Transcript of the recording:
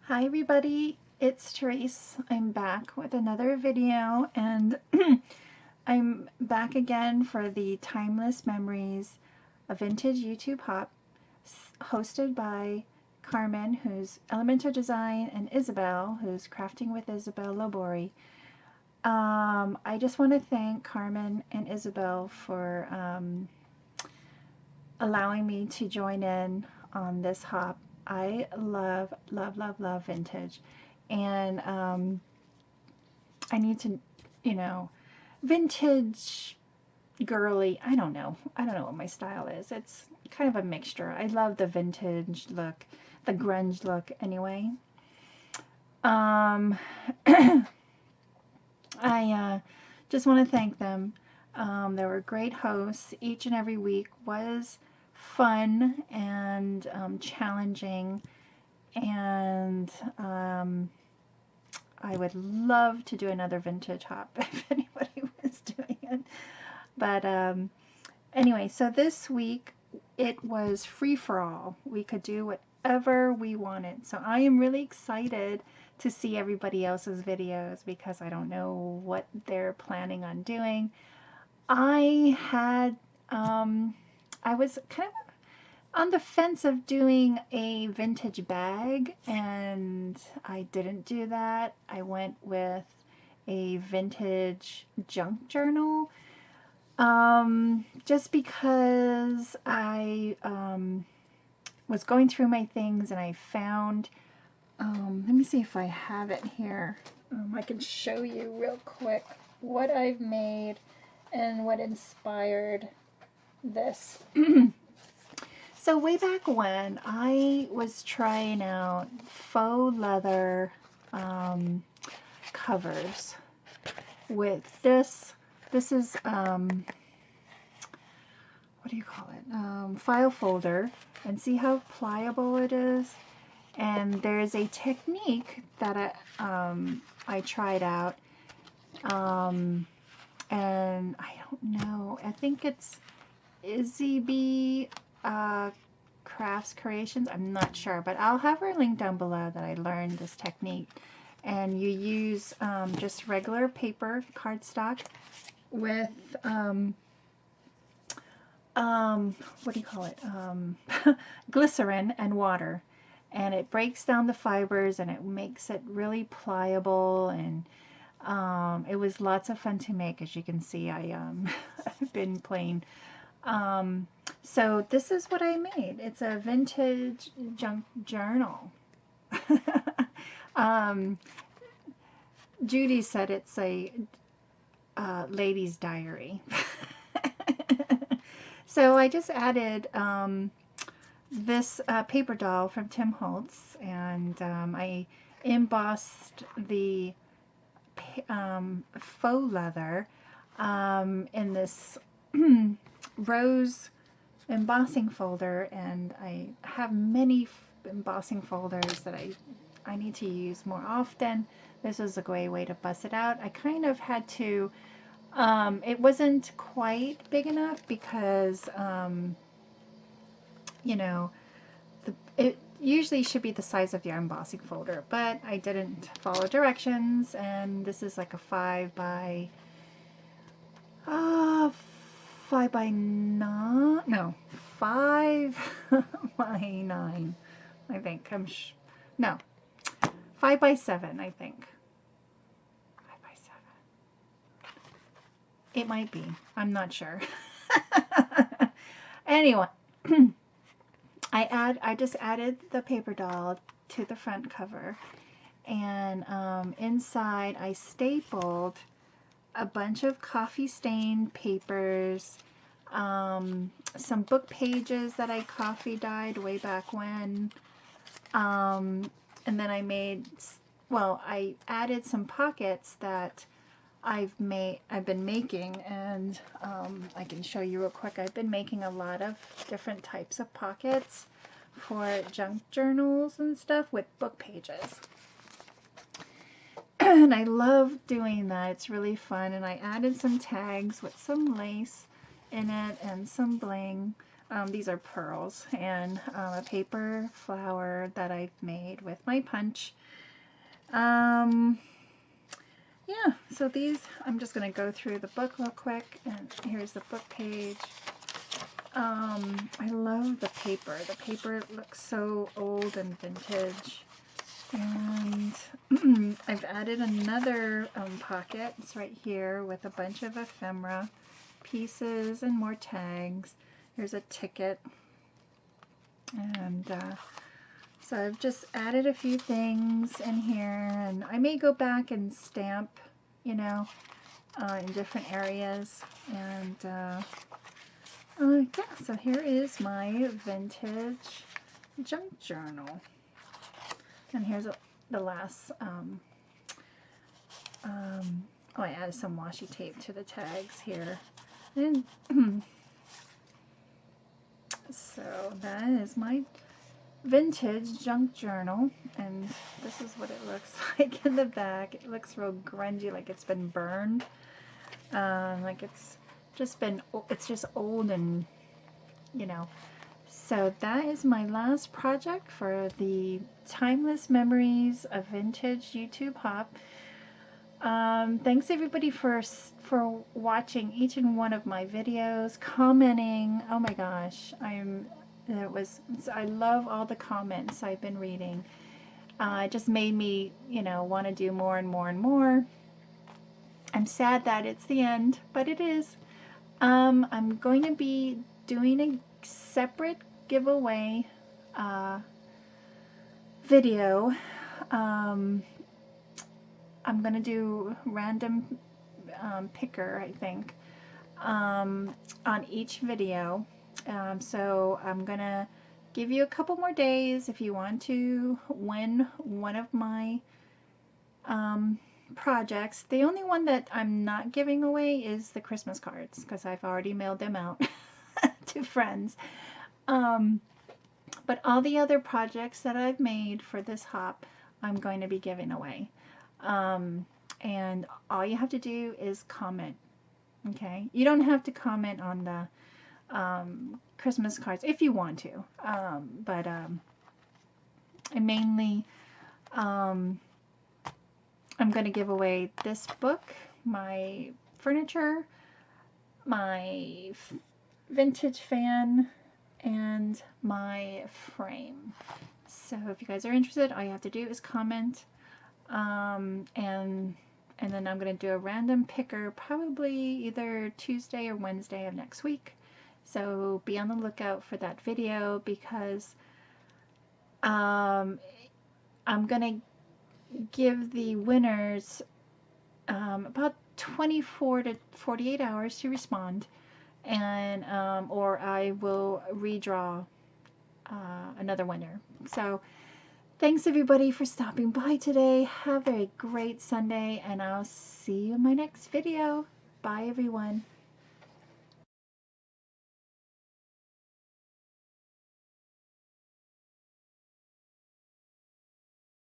Hi everybody, it's Tereese. I'm back with another video and I'm back again for the Timeless Memories, a vintage YouTube hop hosted by Carmen, who's Elemental Design, and Isabel, who's Crafting with Isabel Bori. I just want to thank Carmen and Isabel for allowing me to join in on this hop. I love, love, love, love vintage. And I need to, vintage girly. I don't know. I don't know what my style is. It's kind of a mixture. I love the vintage look, the grunge look anyway. I just want to thank them. They were great hosts. Each and every week was fun and challenging, and I would love to do another vintage hop if anybody was doing it. But anyway, so this week it was free for all. We could do whatever we wanted. So I am really excited to see everybody else's videos because I don't know what they're planning on doing. I was kind of on the fence of doing a vintage bag, and I didn't do that. I went with a vintage junk journal, just because I was going through my things and I found, let me see if I have it here. I can show you real quick what I've made and what inspired this. So way back when, I was trying out faux leather covers with this is, what do you call it, file folder, and see how pliable it is? And there's a technique that I tried out, and I don't know, I think it's Isabel Crafts Creations, I'm not sure, but I'll have her link down below that I learned this technique. And you use just regular paper, cardstock, with what do you call it, glycerin and water, and it breaks down the fibers and it makes it really pliable, and it was lots of fun to make. As you can see, I've been playing. So this is what I made. It's a vintage junk journal. Judy said it's a lady's diary. So I just added this paper doll from Tim Holtz, and I embossed the faux leather in this rose embossing folder, and I have many embossing folders that I need to use more often. This is a great way to bust it out. I kind of had to, it wasn't quite big enough because, you know, it usually should be the size of your embossing folder, but I didn't follow directions, and this is like a 5 by 9, no, 5 by 9, I think. No, 5 by 7, I think. 5 by 7. It might be. I'm not sure. Anyway, I just added the paper doll to the front cover, and inside I stapled a bunch of coffee stained papers, some book pages that I coffee dyed way back when, and then I added some pockets that I've been making, and I can show you real quick. I've been making a lot of different types of pockets for junk journals and stuff with book pages. And I love doing that. It's really fun. And I added some tags with some lace in it and some bling. These are pearls, and a paper flower that I've made with my punch. Yeah, so these, I'm just going to go through the book real quick, and here's the book page. I love the paper. The paper looks so old and vintage. And I've added another pocket. It's right here with a bunch of ephemera pieces and more tags. Here's a ticket. And so I've just added a few things in here, and I may go back and stamp, you know, in different areas. And yeah, so here is my vintage junk journal. And here's the last, oh, I added some washi tape to the tags here. And so that is my vintage junk journal, and this is what it looks like in the back. It looks real grungy, like it's been burned, like it's just old, and you know. So that is my last project for the Timeless Memories of Vintage YouTube Hop. Thanks everybody for watching each and one of my videos, commenting. Oh my gosh, I love all the comments I've been reading. It just made me, you know, want to do more and more and more. I'm sad that it's the end, but it is. I'm going to be doing a separate giveaway video. I'm going to do random picker, I think, on each video. So I'm going to give you a couple more days if you want to win one of my projects. The only one that I'm not giving away is the Christmas cards, because I've already mailed them out to friends. But all the other projects that I've made for this hop, I'm going to be giving away. And all you have to do is comment. Okay? You don't have to comment on the Christmas cards if you want to. But mainly, I'm going to give away this book, my furniture, my vintage fan, and my frame. So if you guys are interested, all you have to do is comment, and then I'm going to do a random picker probably either Tuesday or Wednesday of next week. So be on the lookout for that video, because I'm going to give the winners about 24 to 48 hours to respond, and or I will redraw another winner. So thanks everybody for stopping by today. Have a great Sunday, and I'll see you in my next video. Bye everyone.